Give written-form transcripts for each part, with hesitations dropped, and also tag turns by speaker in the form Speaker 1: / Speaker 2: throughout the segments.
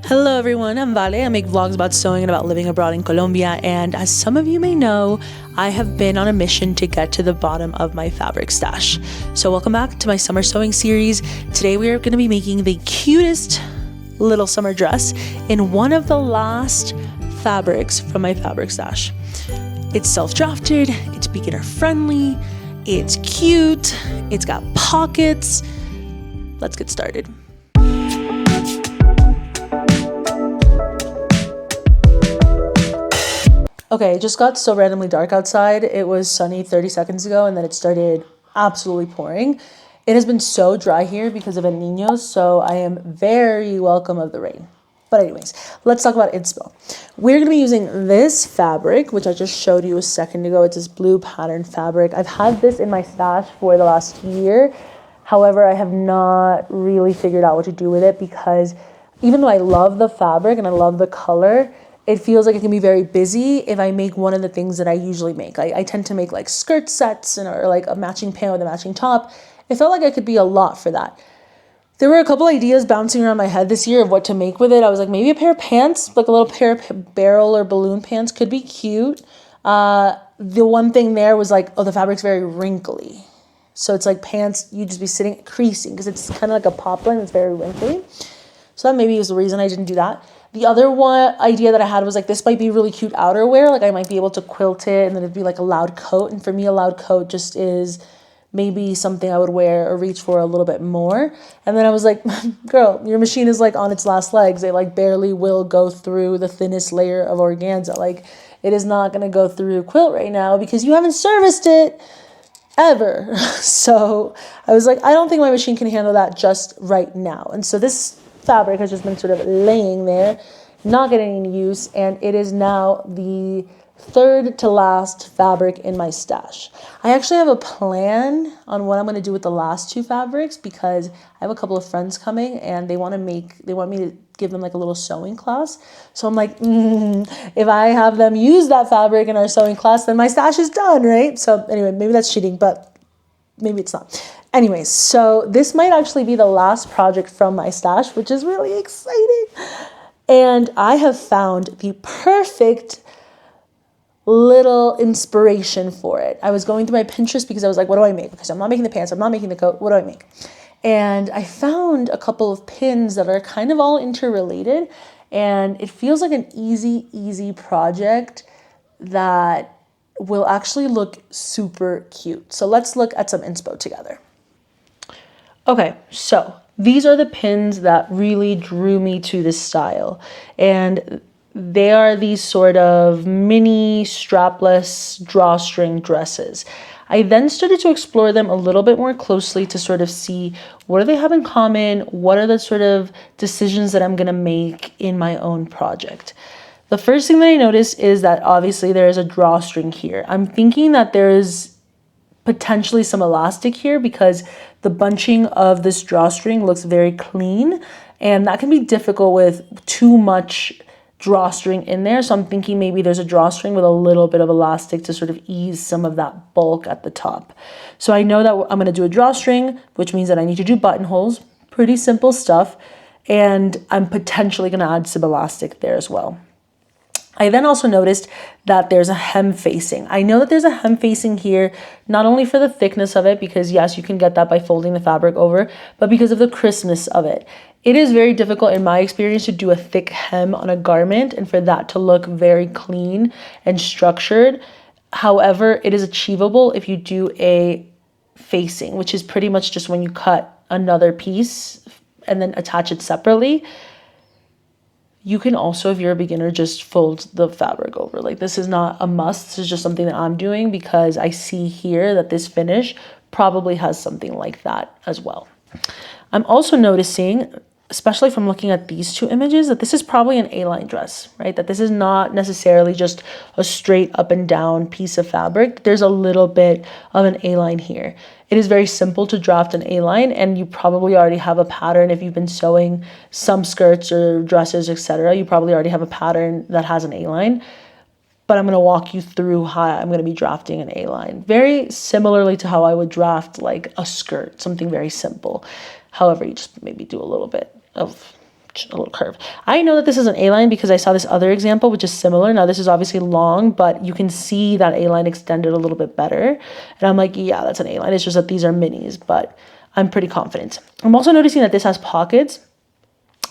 Speaker 1: Hello everyone, I'm Vale. I make vlogs about sewing and about living abroad in Colombia, and as some of you may know, I have been on a mission to get to the bottom of my fabric stash. So welcome back to my summer sewing series. Today we are going to be making the cutest little summer dress in one of the last fabrics from my fabric stash. It's self-drafted, it's beginner friendly, it's cute, it's got pockets. Let's get started. Okay, it just got so randomly dark outside. It was sunny 30 seconds ago and then it started absolutely pouring. It has been so dry here because of El Niño, so I am very welcome of the rain. But anyways, let's talk about inspo. We're going to be using this fabric, which I just showed you a second ago. It's this blue pattern fabric. I've had this in my stash for the last year. However, I have not really figured out what to do with it because even though I love the fabric and I love the color, it feels like it can be very busy if I make one of the things that I usually make. I tend to make like skirt sets or like a matching pant with a matching top. It felt like it could be a lot for that. There were a couple ideas bouncing around my head this year of what to make with it. I was like, maybe a pair of pants, like a little pair of barrel or balloon pants could be cute. The one thing there was like, oh, the fabric's very wrinkly. So it's like pants, you just be sitting creasing because it's kind of like a poplin. It's very wrinkly. So that maybe is the reason I didn't do that. The other one idea that I had was like, this might be really cute outerwear. Like I might be able to quilt it and then it'd be like a loud coat. And for me, a loud coat just is maybe something I would wear or reach for a little bit more. And then I was like, girl, your machine is like on its last legs. It like barely will go through the thinnest layer of organza. Like it is not going to go through quilt right now because you haven't serviced it ever. So I was like, I don't think my machine can handle that just right now. And so this fabric has just been sort of laying there, not getting any use, and it is now the third to last fabric in my stash. I actually have a plan on what I'm going to do with the last two fabrics because I have a couple of friends coming and they want me to give them like a little sewing class. So I'm like, if I have them use that fabric in our sewing class, then my stash is done, right? So anyway, maybe that's cheating, but maybe it's not. Anyways, so this might actually be the last project from my stash, which is really exciting. And I have found the perfect little inspiration for it. I was going through my Pinterest because I was like, what do I make? Because I'm not making the pants, I'm not making the coat, what do I make? And I found a couple of pins that are kind of all interrelated. And it feels like an easy project that will actually look super cute. So let's look at some inspo together. Okay, so these are the pins that really drew me to this style. And they are these sort of mini strapless drawstring dresses. I then started to explore them a little bit more closely to sort of see what do they have in common, what are the sort of decisions that I'm going to make in my own project. The first thing that I noticed is that obviously there is a drawstring here. I'm thinking that there is potentially some elastic here because the bunching of this drawstring looks very clean and that can be difficult with too much drawstring in there. So I'm thinking maybe there's a drawstring with a little bit of elastic to sort of ease some of that bulk at the top. So I know that I'm going to do a drawstring, which means that I need to do buttonholes, pretty simple stuff. And I'm potentially going to add some elastic there as well. I then also noticed that there's a hem facing. I know that there's a hem facing here, not only for the thickness of it, because yes, you can get that by folding the fabric over, but because of the crispness of it. It is very difficult in my experience to do a thick hem on a garment and for that to look very clean and structured. However, it is achievable if you do a facing, which is pretty much just when you cut another piece and then attach it separately. You can also, if you're a beginner, just fold the fabric over. Like this is not a must. This is just something that I'm doing because I see here that this finish probably has something like that as well. I'm also noticing, especially from looking at these two images, that this is probably an A-line dress, right? That this is not necessarily just a straight up and down piece of fabric. There's a little bit of an A-line here. It is very simple to draft an A-line and you probably already have a pattern. If you've been sewing some skirts or dresses, etc., you probably already have a pattern that has an A-line. But I'm going to walk you through how I'm going to be drafting an A-line. Very similarly to how I would draft like a skirt, something very simple. However, you just maybe do a little bit of a little curve. I know that this is an A-line because I saw this other example, which is similar. Now, this is obviously long, but you can see that A-line extended a little bit better. And I'm like, yeah, that's an A-line. It's just that these are minis, but I'm pretty confident. I'm also noticing that this has pockets.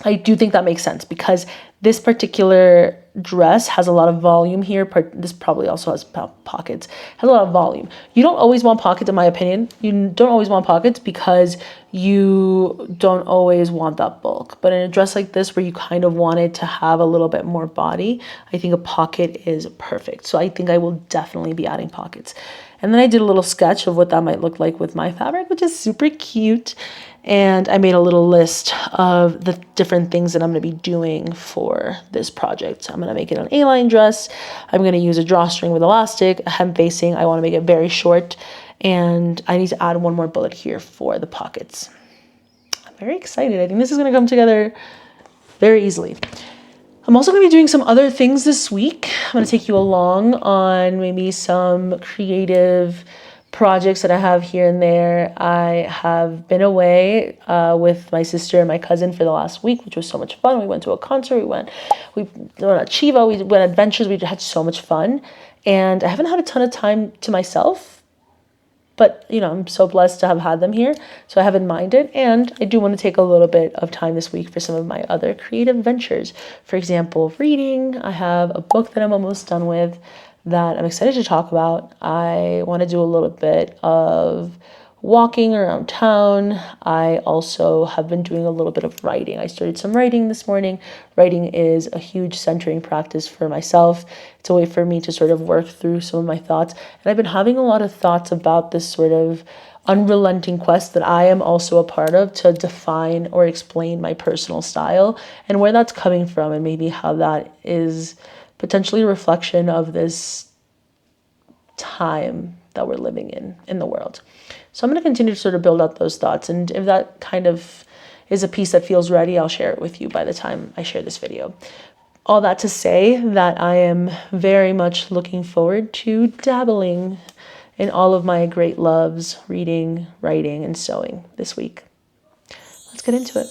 Speaker 1: I do think that makes sense because this particular dress has a lot of volume here. This probably also has pockets, has a lot of volume. You don't always want pockets, in my opinion. You don't always want pockets because you don't always want that bulk. But in a dress like this where you kind of want it to have a little bit more body, I think a pocket is perfect. So I think I will definitely be adding pockets. And then I did a little sketch of what that might look like with my fabric, which is super cute. And I made a little list of the different things that I'm going to be doing for this project. I'm going to make it an A-line dress. I'm going to use a drawstring with elastic, a hem facing. I want to make it very short. And I need to add one more bullet here for the pockets. I'm very excited. I think this is going to come together very easily. I'm also going to be doing some other things this week. I'm going to take you along on maybe some creative projects that I have here and there. I have been away with my sister and my cousin for the last week, which was so much fun. We went to a concert. We went on Chiva. We went adventures. We had so much fun. And I haven't had a ton of time to myself. But, I'm so blessed to have had them here. So I haven't minded. And I do want to take a little bit of time this week for some of my other creative ventures. For example, reading. I have a book that I'm almost done with that I'm excited to talk about. I want to do a little bit of walking around town. I also have been doing a little bit of writing. I started some writing this morning. Writing is a huge centering practice for myself. It's a way for me to sort of work through some of my thoughts. And I've been having a lot of thoughts about this sort of unrelenting quest that I am also a part of to define or explain my personal style and where that's coming from and maybe how that is potentially a reflection of this time that we're living in the world. So I'm going to continue to sort of build up those thoughts. And if that kind of is a piece that feels ready, I'll share it with you by the time I share this video. All that to say that I am very much looking forward to dabbling in all of my great loves, reading, writing, and sewing this week. Let's get into it.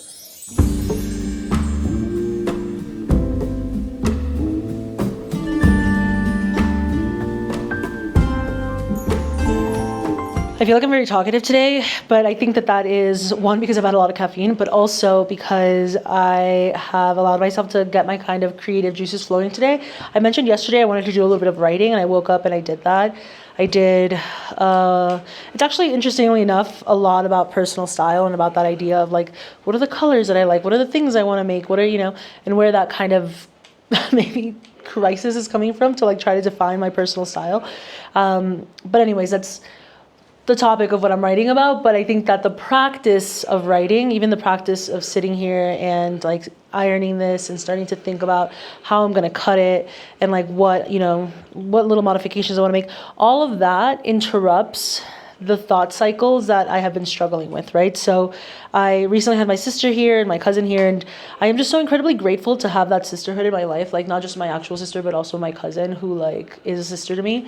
Speaker 1: I feel like I'm very talkative today, but I think that is one, because I've had a lot of caffeine, but also because I have allowed myself to get my kind of creative juices flowing today. I mentioned yesterday I wanted to do a little bit of writing, and I woke up and I did that. It's actually, interestingly enough, a lot about personal style and about that idea of like, what are the colors that I like? What are the things I want to make? What are, and where that kind of maybe crisis is coming from to like try to define my personal style. But anyways, that's the topic of what I'm writing about. But I think that the practice of writing, even the practice of sitting here and like ironing this and starting to think about how I'm going to cut it and like what little modifications I want to make, all of that interrupts the thought cycles that I have been struggling with, right? So I recently had my sister here and my cousin here, and I am just so incredibly grateful to have that sisterhood in my life, like not just my actual sister, but also my cousin who like is a sister to me,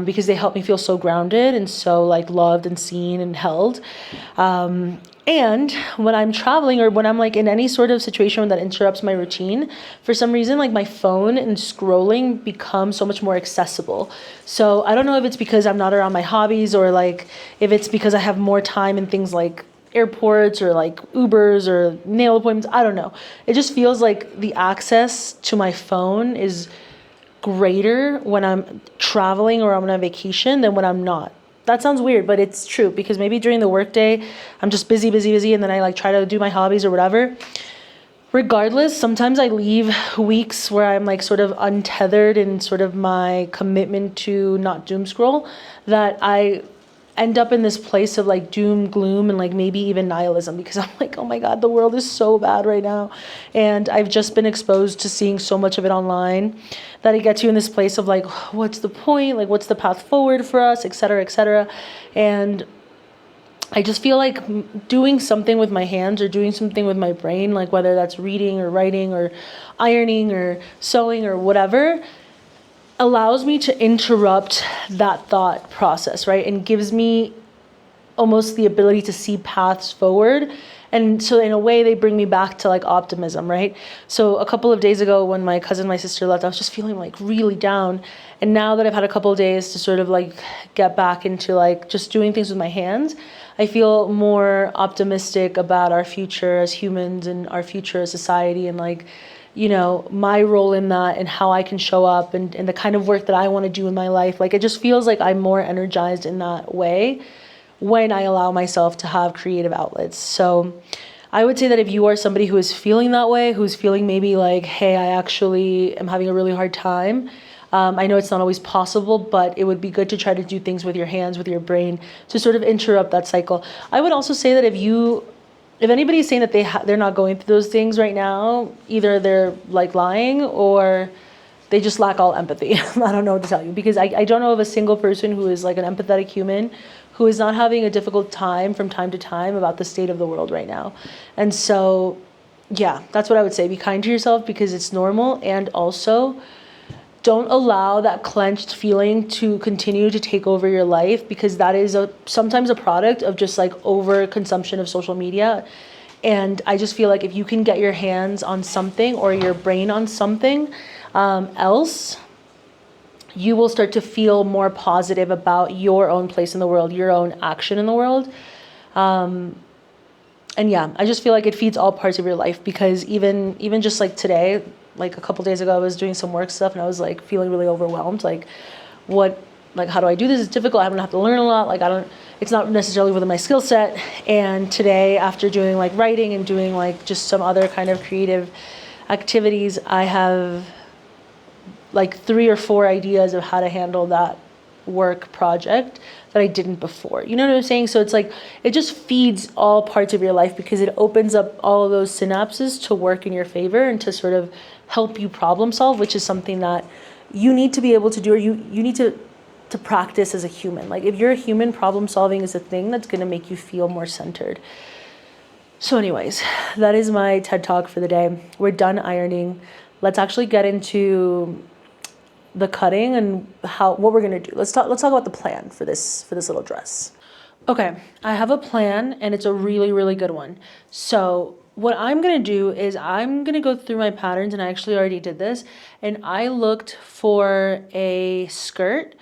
Speaker 1: because they help me feel so grounded and so like loved and seen and held. And when I'm traveling or when I'm like in any sort of situation that interrupts my routine, for some reason, like my phone and scrolling become so much more accessible. So I don't know if it's because I'm not around my hobbies or like if it's because I have more time in things like airports or like Ubers or nail appointments. I don't know. It just feels like the access to my phone is greater when I'm traveling or I'm on vacation than when I'm not. That sounds weird, but it's true, because maybe during the workday, I'm just busy, and then I like try to do my hobbies or whatever. Regardless, sometimes I leave weeks where I'm like sort of untethered in sort of my commitment to not doom scroll, that I end up in this place of like doom, gloom, and like maybe even nihilism, because I'm like, oh my God, the world is so bad right now. And I've just been exposed to seeing so much of it online that it gets you in this place of like, what's the point? Like, what's the path forward for us, et cetera, et cetera. And I just feel like doing something with my hands or doing something with my brain, like whether that's reading or writing or ironing or sewing or whatever, allows me to interrupt that thought process, right? And gives me almost the ability to see paths forward. And so in a way they bring me back to like optimism, right? So a couple of days ago when my cousin and my sister left, I was just feeling like really down. And now that I've had a couple of days to sort of like get back into like just doing things with my hands, I feel more optimistic about our future as humans and our future as society, and like, you know, my role in that and how I can show up, and the kind of work that I want to do in my life. Like, it just feels like I'm more energized in that way when I allow myself to have creative outlets. So I would say that if you are somebody who is feeling that way, who's feeling maybe like, hey, I actually am having a really hard time, I know it's not always possible, but it would be good to try to do things with your hands, with your brain, to sort of interrupt that cycle. I would also say that if anybody's saying that they're not going through those things right now, either they're like lying or they just lack all empathy. I don't know what to tell you, because I don't know of a single person who is like an empathetic human who is not having a difficult time from time to time about the state of the world right now. And so, yeah, that's what I would say. Be kind to yourself because it's normal, and also don't allow that clenched feeling to continue to take over your life, because that is sometimes a product of just like over consumption of social media. And I just feel like if you can get your hands on something or your brain on something else, you will start to feel more positive about your own place in the world, your own action in the world. And yeah, I just feel like it feeds all parts of your life, because even just like today, like a couple days ago, I was doing some work stuff and I was like feeling really overwhelmed. Like, how do I do this? It's difficult. I'm gonna have to learn a lot. It's not necessarily within my skill set. And today, after doing like writing and doing like just some other kind of creative activities, I have like 3 or 4 ideas of how to handle that work project that I didn't before. You know what I'm saying? So it's like, it just feeds all parts of your life, because it opens up all of those synapses to work in your favor and to sort of help you problem solve, which is something that you need to be able to do, or you need to practice as a human. Like, if you're a human, problem solving is a thing that's going to make you feel more centered. So anyways, that is my TED Talk for the day. We're done ironing. Let's actually get into the cutting and what we're gonna do. Let's talk about the plan for this little dress. Okay, I have a plan, and it's a really, really good one. So what I'm gonna do is I'm gonna go through my patterns, and I actually already did this, and I looked for a skirt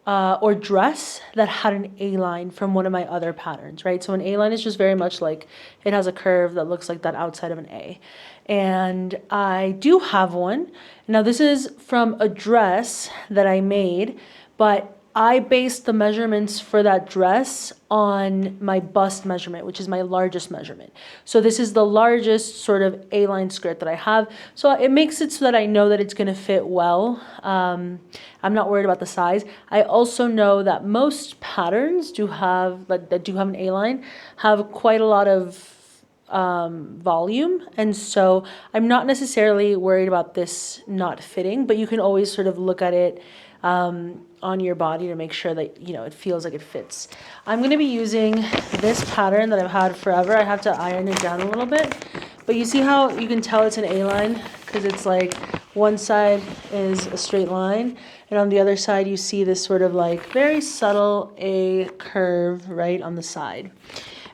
Speaker 1: or dress that had an A-line from one of my other patterns, right? So an A-line is just very much like, it has a curve that looks like that outside of an A. And I do have one. Now this is from a dress that I made, but I based the measurements for that dress on my bust measurement, which is my largest measurement. So this is the largest sort of A-line skirt that I have. So it makes it so that I know that it's going to fit well. I'm not worried about the size. I also know that most patterns that do have an A-line have quite a lot of volume, and so I'm not necessarily worried about this not fitting, but you can always sort of look at it on your body to make sure that, you know, it feels like it fits. I'm going to be using this pattern that I've had forever. I have to iron it down a little bit, but you see how you can tell it's an A-line, because it's like one side is a straight line, and on the other side you see this sort of like very subtle A curve right on the side.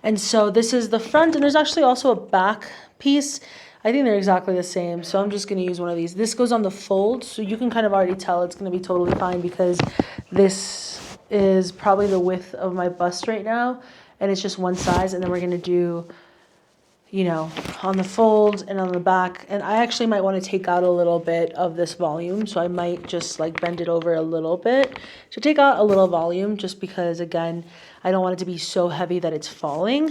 Speaker 1: And so this is the front, and there's actually also a back piece. I think they're exactly the same, so I'm just going to use one of these. This goes on the fold, so you can kind of already tell it's going to be totally fine, because this is probably the width of my bust right now, and it's just one size, and then we're going to do, you know, on the fold and on the back. And I actually might want to take out a little bit of this volume, so I might just like bend it over a little bit to take out a little volume, just because, again, I don't want it to be so heavy that it's falling.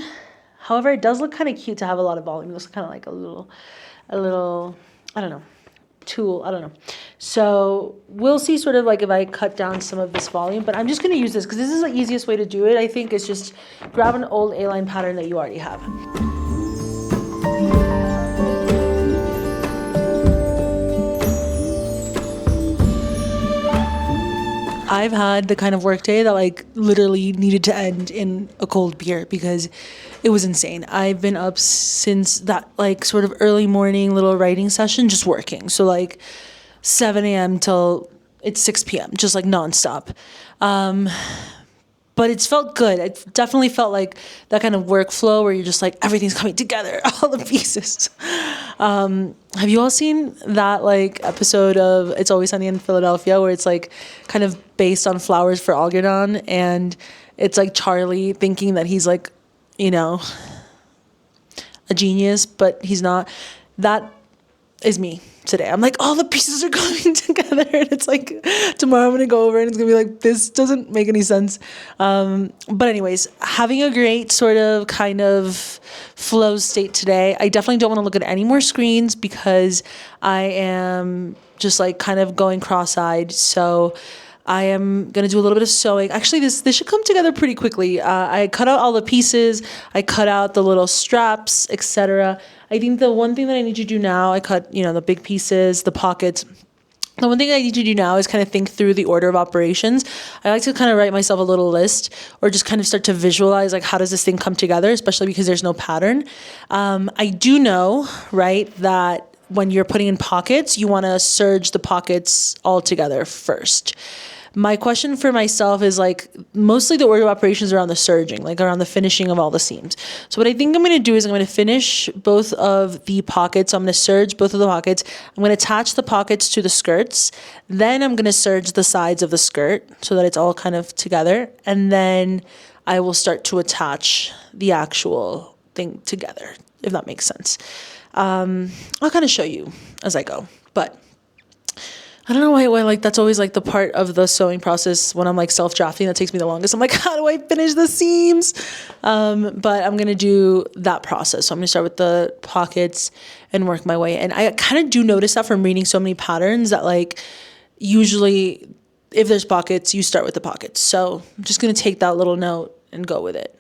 Speaker 1: However, it does look kind of cute to have a lot of volume. It looks kind of like a little, I don't know, tool. I don't know. So we'll see sort of like if I cut down some of this volume, but I'm just going to use this because this is the easiest way to do it. I think is just grab an old A-line pattern that you already have. I've had the kind of work day that like literally needed to end in a cold beer because it was insane. I've been up since that like sort of early morning little writing session, just working. So like 7 a.m. till it's 6 p.m., just like nonstop. but it's felt good. It definitely felt like that kind of workflow where you're just like, everything's coming together, all the pieces. Have you all seen that like episode of It's Always Sunny in Philadelphia where it's like kind of based on Flowers for Algernon, and it's like Charlie thinking that he's like, you know, a genius, but he's not. That is me today. I'm like, all the pieces are coming together, and it's like tomorrow I'm gonna go over and it's gonna be like, this doesn't make any sense. But anyways, having a great sort of kind of flow state today. I definitely don't want to look at any more screens because I am just like kind of going cross-eyed. So I am going to do a little bit of sewing. Actually, this should come together pretty quickly. I cut out all the pieces. I cut out the little straps, etc. I think the one thing that I need to do now, I cut, the big pieces, the pockets. The one thing I need to do now is kind of think through the order of operations. I like to kind of write myself a little list or just kind of start to visualize like how does this thing come together, especially because there's no pattern. I do know, right, that when you're putting in pockets, you want to serge the pockets all together first. My question for myself is like mostly the order of operations around the serging, like around the finishing of all the seams. So what I think I'm going to do is I'm going to finish both of the pockets. So I'm going to serge both of the pockets. I'm going to attach the pockets to the skirts. Then I'm going to serge the sides of the skirt so that it's all kind of together. And then I will start to attach the actual thing together, if that makes sense. I'll kind of show you as I go, but I don't know why like that's always like the part of the sewing process when I'm like self-drafting that takes me the longest. I'm like, how do I finish the seams? But I'm going to do that process. So I'm going to start with the pockets and work my way. And I kind of do notice that from reading so many patterns that like usually if there's pockets, you start with the pockets. So I'm just going to take that little note and go with it.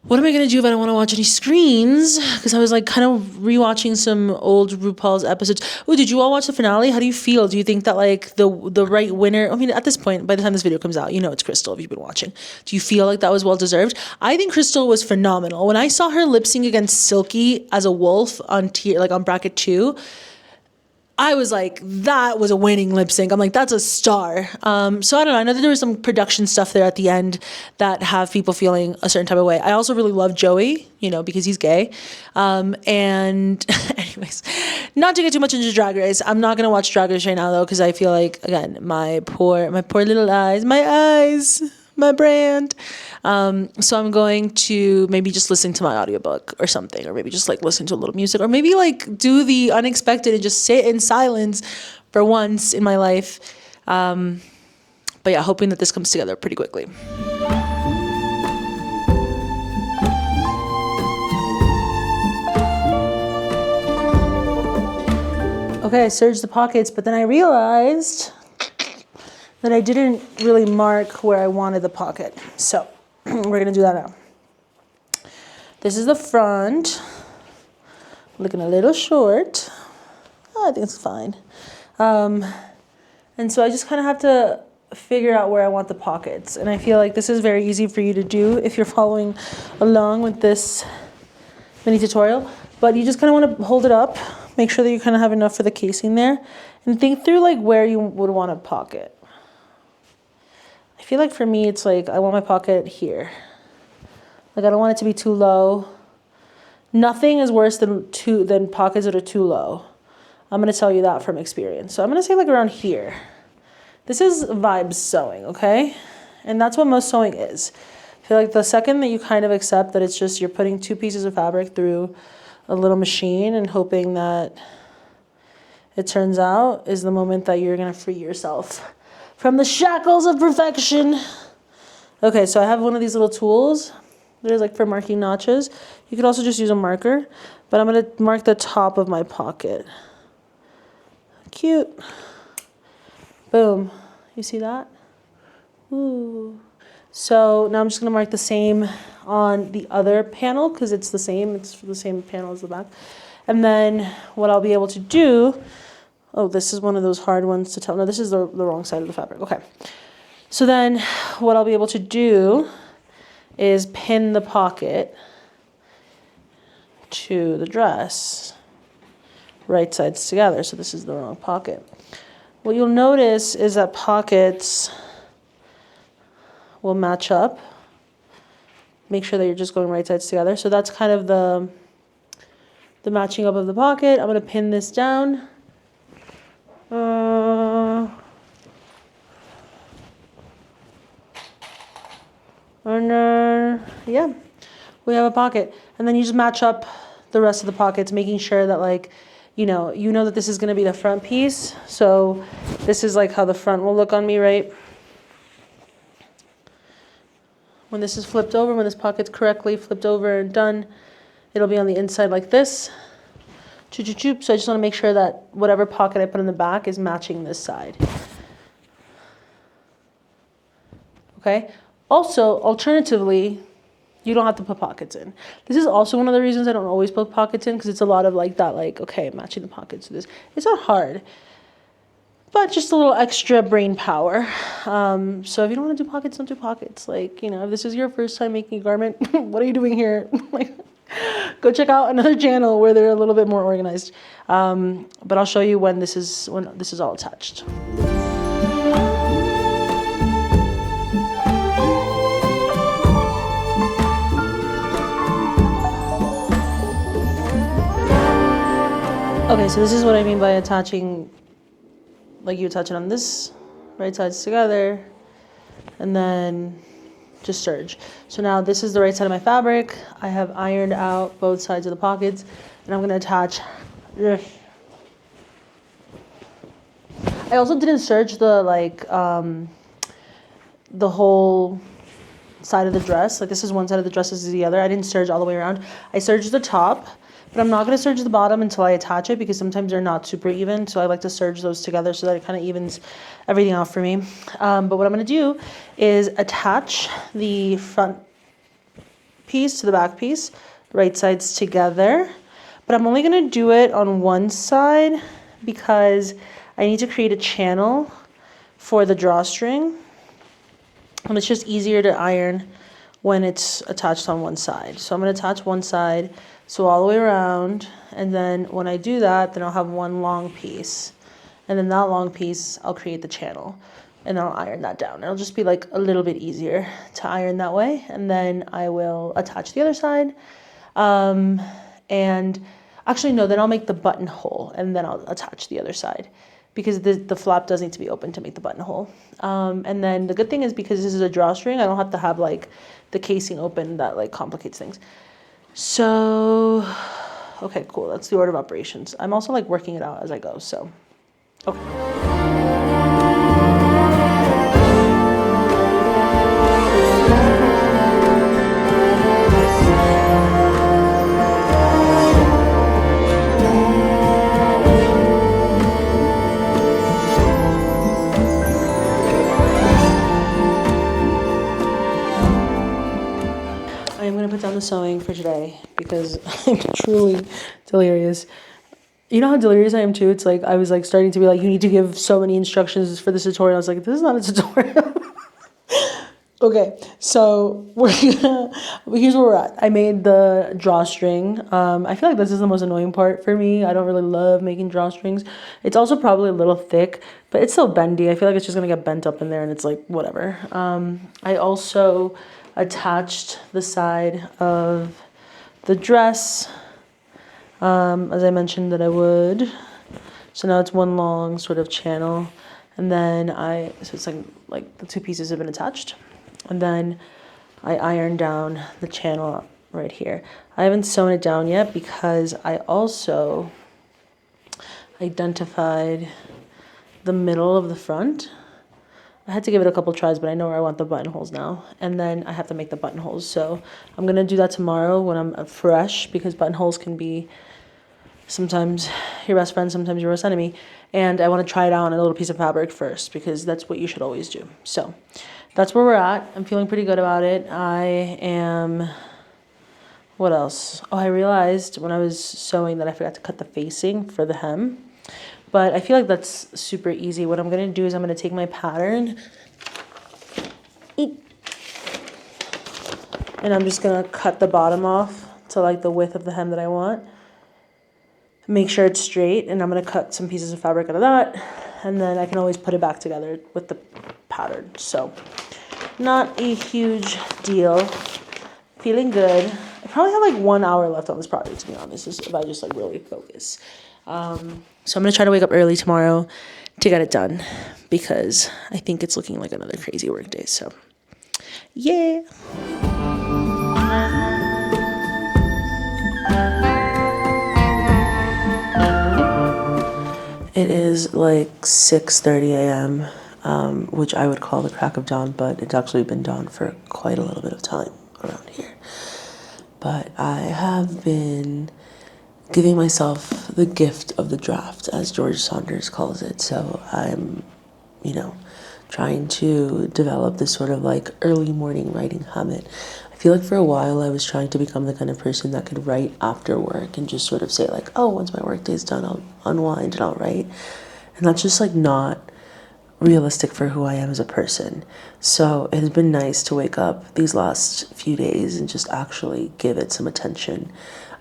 Speaker 1: What am I going to do if I don't want to watch any screens? Because I was like kind of rewatching some old RuPaul's episodes. Oh, did you all watch the finale? How do you feel? Do you think that like the right winner, I mean, at this point, by the time this video comes out, it's Crystal if you've been watching. Do you feel like that was well deserved? I think Crystal was phenomenal. When I saw her lip sync against Silky as a wolf on on bracket 2, I was like, that was a winning lip sync. I'm like, that's a star. So I don't know. I know that there was some production stuff there at the end that have people feeling a certain type of way. I also really love Joey, because he's gay. And anyways, not to get too much into Drag Race. I'm not going to watch Drag Race right now though, because I feel like, again, my poor little eyes, my brand. So I'm going to maybe just listen to my audiobook or something, or maybe just like listen to a little music, or maybe like do the unexpected and just sit in silence for once in my life. But yeah, hoping that this comes together pretty quickly. Okay, I serged the pockets, but then I realized that I didn't really mark where I wanted the pocket. So we're gonna do that now. This is the front, looking a little short. I think it's fine. And so I just kind of have to figure out where I want the pockets. And I feel like this is very easy for you to do if you're following along with this mini tutorial. But you just kind of want to hold it up, make sure that you kind of have enough for the casing there, and think through like where you would want a pocket. I feel like for me, it's like I want my pocket here. Like I don't want it to be too low. Nothing is worse than pockets that are too low. I'm going to tell you that from experience. So I'm going to say like around here. This is vibes sewing, okay? And that's what most sewing is. I feel like the second that you kind of accept that it's just you're putting 2 pieces of fabric through a little machine and hoping that it turns out is the moment that you're going to free yourself from the shackles of perfection. Okay, so I have one of these little tools. There's like for marking notches. You could also just use a marker, but I'm gonna mark the top of my pocket. Cute. Boom. You see that? Ooh. So now I'm just gonna mark the same on the other panel because it's the same. It's the same panel as the back. And then what I'll be able to do, oh, this is one of those hard ones to tell. No, this is the wrong side of the fabric. Okay. So then what I'll be able to do is pin the pocket to the dress, right sides together. So this is the wrong pocket. What you'll notice is that pockets will match up. Make sure that you're just going right sides together. So that's kind of the matching up of the pocket. I'm going to pin this down. And then, yeah, we have a pocket. And then you just match up the rest of the pockets, making sure that, like, you know that this is going to be the front piece. So this is like how the front will look on me, right? When this is flipped over, when this pocket's correctly flipped over and done, it'll be on the inside like this. So I just want to make sure that whatever pocket I put in the back is matching this side. Okay? Also, alternatively, you don't have to put pockets in. This is also one of the reasons I don't always put pockets in, because it's a lot of like that, like, okay, matching the pockets to this. It's not hard, but just a little extra brain power. So if you don't want to do pockets, don't do pockets. Like, if this is your first time making a garment, what are you doing here? Like, go check out another channel where they're a little bit more organized. But I'll show you when this is all attached. Okay, so this is what I mean by attaching, like you attach it on this, right sides together, and then just serge. So now this is the right side of my fabric. I have ironed out both sides of the pockets, and I'm gonna attach this. I also didn't serge the the whole side of the dress. Like, this is one side of the dress, this is the other. I didn't serge all the way around. I serged the top, but I'm not going to serge the bottom until I attach it, because sometimes they're not super even. So I like to serge those together so that it kind of evens everything out for me. But what I'm going to do is attach the front piece to the back piece, right sides together. But I'm only going to do it on one side because I need to create a channel for the drawstring. And it's just easier to iron when it's attached on one side. So I'm going to attach one side, so all the way around, and then when I do that, then I'll have one long piece, and then that long piece I'll create the channel, and I'll iron that down. It'll just be like a little bit easier to iron that way, and then I will attach the other side, and actually no, then I'll make the buttonhole, and then I'll attach the other side, because the flap does need to be open to make the buttonhole. And then the good thing is, because this is a drawstring, I don't have to have like the casing open. That like complicates things. So, okay, cool. That's the order of operations. I'm also like working it out as I go. So, okay. I'm going to put down the sewing for today because I'm truly delirious. You know how delirious I am too? It's like I was like starting to be like, you need to give so many instructions for this tutorial. I was like, this is not a tutorial. Okay, so here's where we're at. I made the drawstring. I feel like this is the most annoying part for me. I don't really love making drawstrings. It's also probably a little thick, but it's still bendy. I feel like it's just gonna get bent up in there, and it's like whatever. I also attached the side of the dress, as I mentioned that I would. So now it's one long sort of channel, and then so it's like the two pieces have been attached, and then I ironed down the channel right here. I haven't sewn it down yet because I also identified the middle of the front. I had to give it a couple tries, but I know where I want the buttonholes now. And then I have to make the buttonholes. So I'm going to do that tomorrow when I'm fresh, because buttonholes can be sometimes your best friend, sometimes your worst enemy. And I want to try it out on a little piece of fabric first, because that's what you should always do. So that's where we're at. I'm feeling pretty good about it. What else? Oh, I realized when I was sewing that I forgot to cut the facing for the hem. But I feel like that's super easy. What I'm going to do is I'm going to take my pattern and I'm just going to cut the bottom off to like the width of the hem that I want. Make sure it's straight, and I'm going to cut some pieces of fabric out of that, and then I can always put it back together with the pattern. So not a huge deal. Feeling good. I probably have like 1 hour left on this project, to be honest, if I just like really focus. So I'm gonna try to wake up early tomorrow to get it done because I think it's looking like another crazy work day. So yeah. It is like 6:30 a.m., which I would call the crack of dawn, but it's actually been dawn for quite a little bit of time around here. But I have been giving myself the gift of the draft, as George Saunders calls it. So I'm, trying to develop this sort of like early morning writing habit. I feel like for a while I was trying to become the kind of person that could write after work and just sort of say like, oh, once my work day's done, I'll unwind and I'll write. And that's just like not realistic for who I am as a person. So it has been nice to wake up these last few days and just actually give it some attention.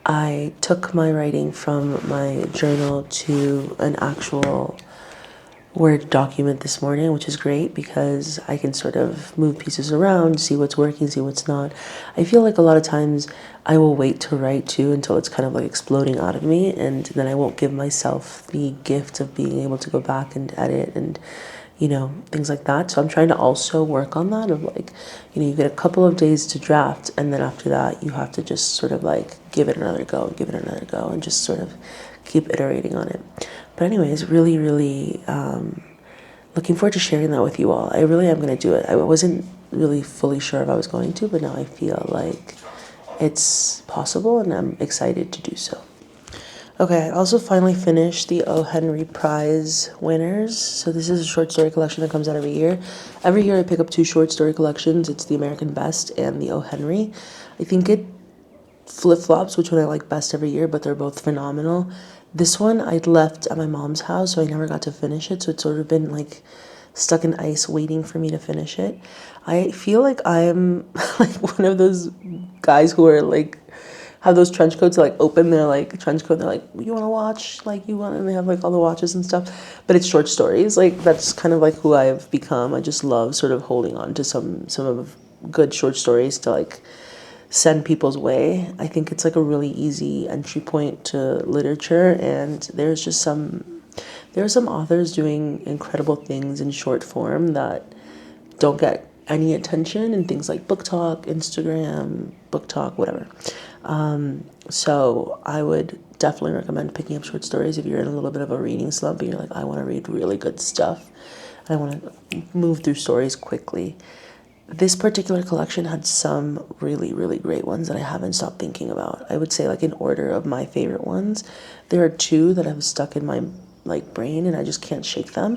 Speaker 1: I took my writing from my journal to an actual Word document this morning, which is great because I can sort of move pieces around, see what's working, see what's not. I feel like a lot of times I will wait to write too until it's kind of like exploding out of me, and then I won't give myself the gift of being able to go back and edit and things like that. So I'm trying to also work on that of like, you get a couple of days to draft, and then after that you have to just sort of like give it another go, and just sort of keep iterating on it. But anyways, really, really looking forward to sharing that with you all. I really am going to do it. I wasn't really fully sure if I was going to, but now I feel like it's possible, and I'm excited to do so. Okay, I also finally finished the O. Henry Prize winners. So this is a short story collection that comes out every year. Every year I pick up 2 short story collections. It's the American Best and the O. Henry. I think it flip-flops which one I like best every year, but they're both phenomenal. This one I'd left at my mom's house, so I never got to finish it. So it's sort of been like stuck in ice waiting for me to finish it. I feel like I'm like one of those guys who are like, have those trench coats that like open their like trench coat. They're like, you want to watch? And they have like all the watches and stuff. But it's short stories. Like that's kind of like who I've become. I just love sort of holding on to some of good short stories to like send people's way. I think it's like a really easy entry point to literature, and there are some authors doing incredible things in short form that don't get any attention in things like Book Talk, Instagram, Book Talk, whatever. So I would definitely recommend picking up short stories if you're in a little bit of a reading slump and you're like, I want to read really good stuff. I want to move through stories quickly. This particular collection had some really, really great ones that I haven't stopped thinking about. I would say like in order of my favorite ones, there are 2 that have stuck in my like brain and I just can't shake them.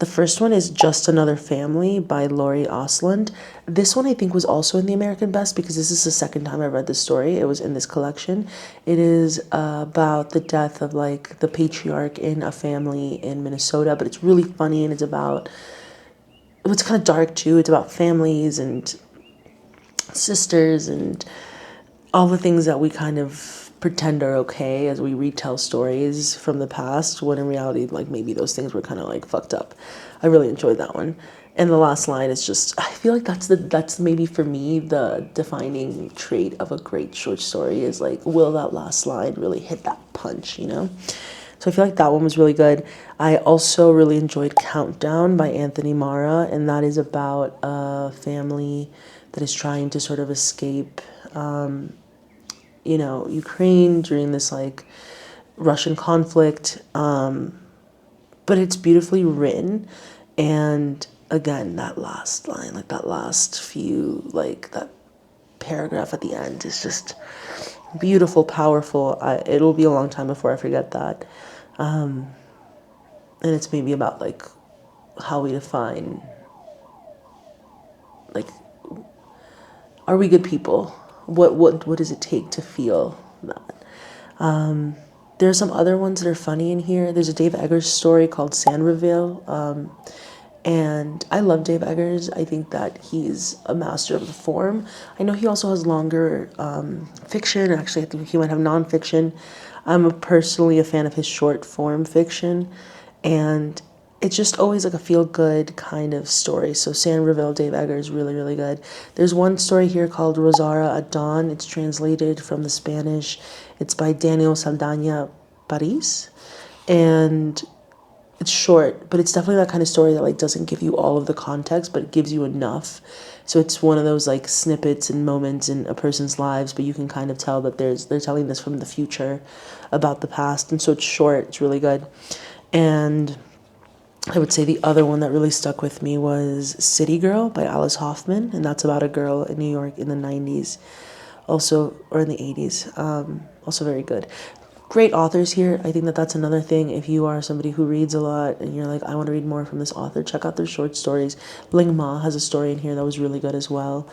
Speaker 1: The first one is Just Another Family by Laurie Osland. This one I think was also in the American Best because this is the second time I read this story. It was in this collection. It is about the death of like the patriarch in a family in Minnesota, but it's really funny and it's kind of dark too. It's about families and sisters and all the things that we kind of pretend are okay as we retell stories from the past, when in reality, like maybe those things were kind of like fucked up. I really enjoyed that one. And the last line is just, I feel like that's maybe for me the defining trait of a great short story is like, will that last line really hit that punch, So I feel like that one was really good. I also really enjoyed Countdown by Anthony Mara, and that is about a family that is trying to sort of escape, Ukraine during this like Russian conflict. But it's beautifully written, and again, that last line, like that last few, like that paragraph at the end is just beautiful, powerful. It'll be a long time before I forget that. And it's maybe about like how we define, like, are we good people? What does it take to feel that? There are some other ones that are funny in here. There's a Dave Eggers story called San Reveal. And I love Dave Eggers. I think that he's a master of the form. I know he also has longer fiction. Actually, I think he might have nonfiction. I'm personally a fan of his short form fiction. And it's just always like a feel good kind of story. So San Reveal, Dave Egger is really, really good. There's one story here called Rosara at Dawn. It's translated from the Spanish. It's by Daniel Saldana Paris. And it's short, but it's definitely that kind of story that like doesn't give you all of the context, but it gives you enough. So it's one of those like snippets and moments in a person's lives, but you can kind of tell that they're telling this from the future about the past. And so it's short, it's really good. And I would say the other one that really stuck with me was City Girl by Alice Hoffman, and that's about a girl in New York in the 90s, also, or in the 80s, also very good. Great authors here. I think that that's another thing. If you are somebody who reads a lot and you're like, I want to read more from this author, check out their short stories. Bling Ma has a story in here that was really good as well.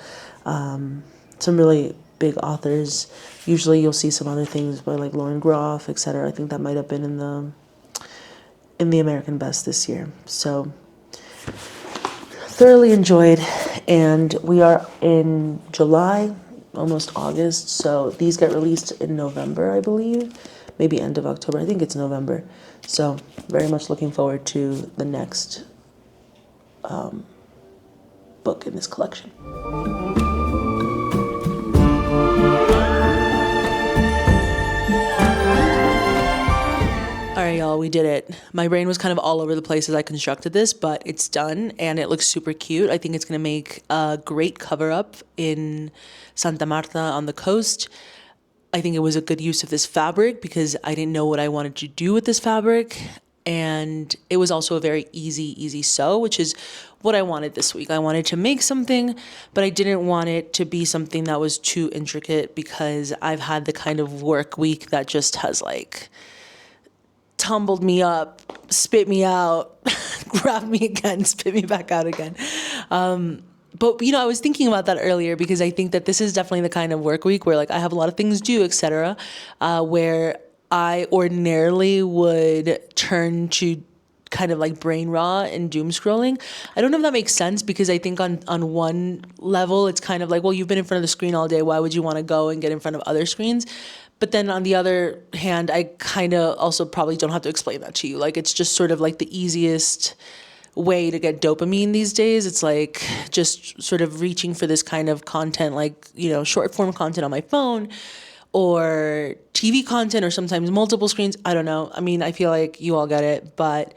Speaker 1: Some really big authors. Usually you'll see some other things by like Lauren Groff, etc. I think that might have been in the American Best this year. So thoroughly enjoyed, and we are in July, almost August, so these get released in November, I believe, maybe end of October. I think it's November. So very much looking forward to the next book in this collection. All right, y'all, we did it. My brain was kind of all over the place as I constructed this, but it's done and it looks super cute. I think it's going to make a great cover up in Santa Marta on the coast. I think it was a good use of this fabric because I didn't know what I wanted to do with this fabric. And it was also a very easy sew, which is what I wanted this week. I wanted to make something, but I didn't want it to be something that was too intricate because I've had the kind of work week that just has like tumbled me up, spit me out, grabbed me again, spit me back out again. But, I was thinking about that earlier because I think that this is definitely the kind of work week where like I have a lot of things due, etc., where I ordinarily would turn to kind of like brain rot and doom scrolling. I don't know if that makes sense because I think on one level it's kind of like, well, you've been in front of the screen all day. Why would you want to go and get in front of other screens? But then on the other hand, I kind of also probably don't have to explain that to you. Like it's just sort of like the easiest way to get dopamine these days. It's like just sort of reaching for this kind of content, like, short form content on my phone or TV content or sometimes multiple screens. I don't know. I mean, I feel like you all get it, but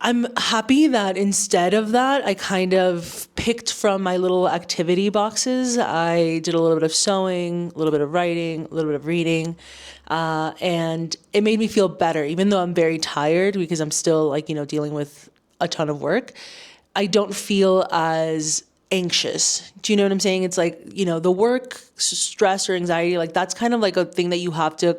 Speaker 1: I'm happy that instead of that, I kind of picked from my little activity boxes. I did a little bit of sewing, a little bit of writing, a little bit of reading, and it made me feel better, even though I'm very tired because I'm still like, dealing with a ton of work. I don't feel as anxious. Do you know what I'm saying? It's like, the work stress or anxiety, like that's kind of like a thing that you have to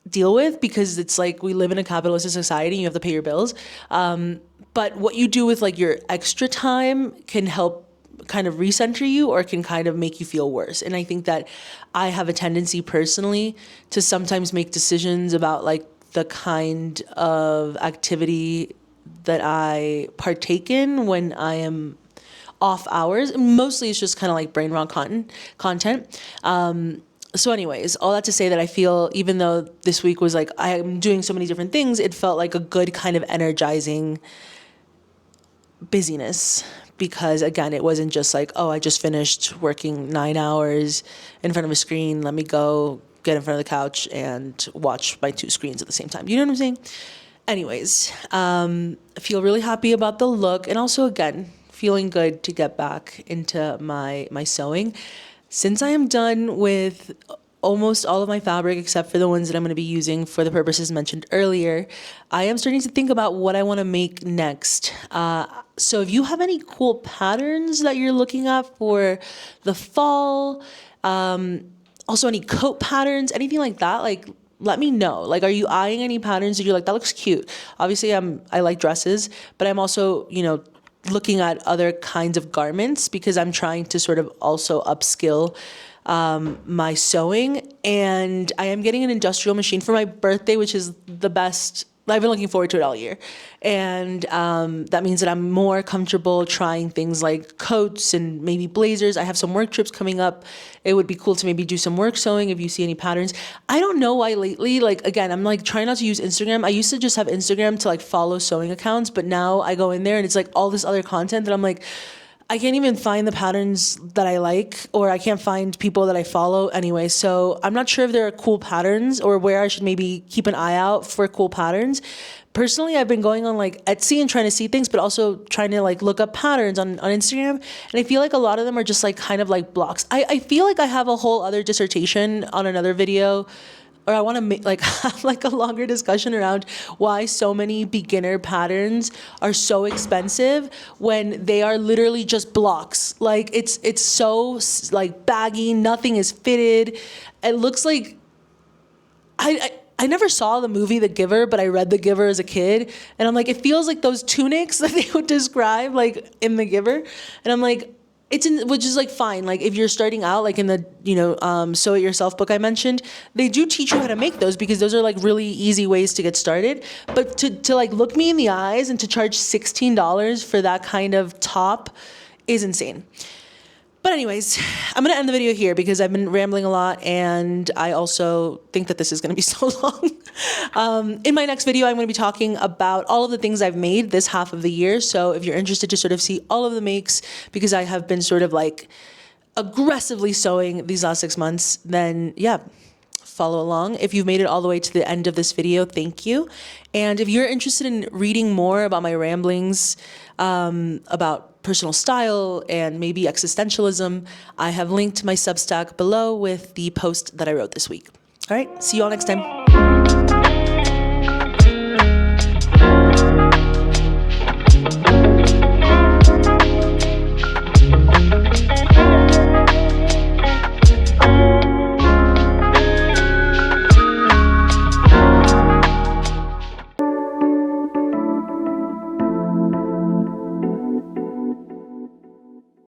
Speaker 1: deal with because it's like we live in a capitalist society and you have to pay your bills. But what you do with like your extra time can help kind of recenter you or can kind of make you feel worse. And I think that I have a tendency personally to sometimes make decisions about like the kind of activity that I partake in when I am off hours. Mostly it's just kind of like brain rot content. So anyways, all that to say that I feel even though this week was like I'm doing so many different things, it felt like a good kind of energizing busyness because again, it wasn't just like, oh, I just finished working 9 hours in front of a screen. Let me go get in front of the couch and watch my 2 screens at the same time. You know what I'm saying? Anyways, I feel really happy about the look and also again, feeling good to get back into my sewing. Since I am done with almost all of my fabric except for the ones that I'm going to be using for the purposes mentioned earlier, I am starting to think about what I want to make next. So if you have any cool patterns that you're looking at for the fall, also any coat patterns, anything like that, like let me know. Like, are you eyeing any patterns that you're like, that looks cute? Obviously, I like dresses, but I'm also, looking at other kinds of garments because I'm trying to sort of also upskill my sewing. And I am getting an industrial machine for my birthday, which is the best I've been looking forward to it all year. And that means that I'm more comfortable trying things like coats and maybe blazers. I have some work trips coming up. It would be cool to maybe do some work sewing if you see any patterns. I don't know why lately, like, again, I'm like trying not to use Instagram. I used to just have Instagram to like follow sewing accounts, but now I go in there and it's like all this other content that I'm like, I can't even find the patterns that I like, or I can't find people that I follow anyway. So I'm not sure if there are cool patterns or where I should maybe keep an eye out for cool patterns. Personally, I've been going on like Etsy and trying to see things, but also trying to like look up patterns on Instagram. And I feel like a lot of them are just like kind of like blocks. I feel like I have a whole other dissertation on another video, or I want to make like have like a longer discussion around why so many beginner patterns are so expensive when they are literally just blocks. Like it's so like baggy, nothing is fitted. It looks like I never saw the movie The Giver, but I read The Giver as a kid, and I'm like, it feels like those tunics that they would describe like in The Giver, and I'm like, which is like fine. Like if you're starting out, like in the, Sew It Yourself book I mentioned, they do teach you how to make those because those are like really easy ways to get started. But to like look me in the eyes and to charge $16 for that kind of top is insane. But anyways, I'm going to end the video here because I've been rambling a lot, and I also think that this is going to be so long. In my next video, I'm going to be talking about all of the things I've made this half of the year. So if you're interested to sort of see all of the makes, because I have been sort of like aggressively sewing these last 6 months, then yeah, follow along. If you've made it all the way to the end of this video, thank you. And if you're interested in reading more about my ramblings, about personal style and maybe existentialism, I have linked my Substack below with the post that I wrote this week. All right, see you all next time.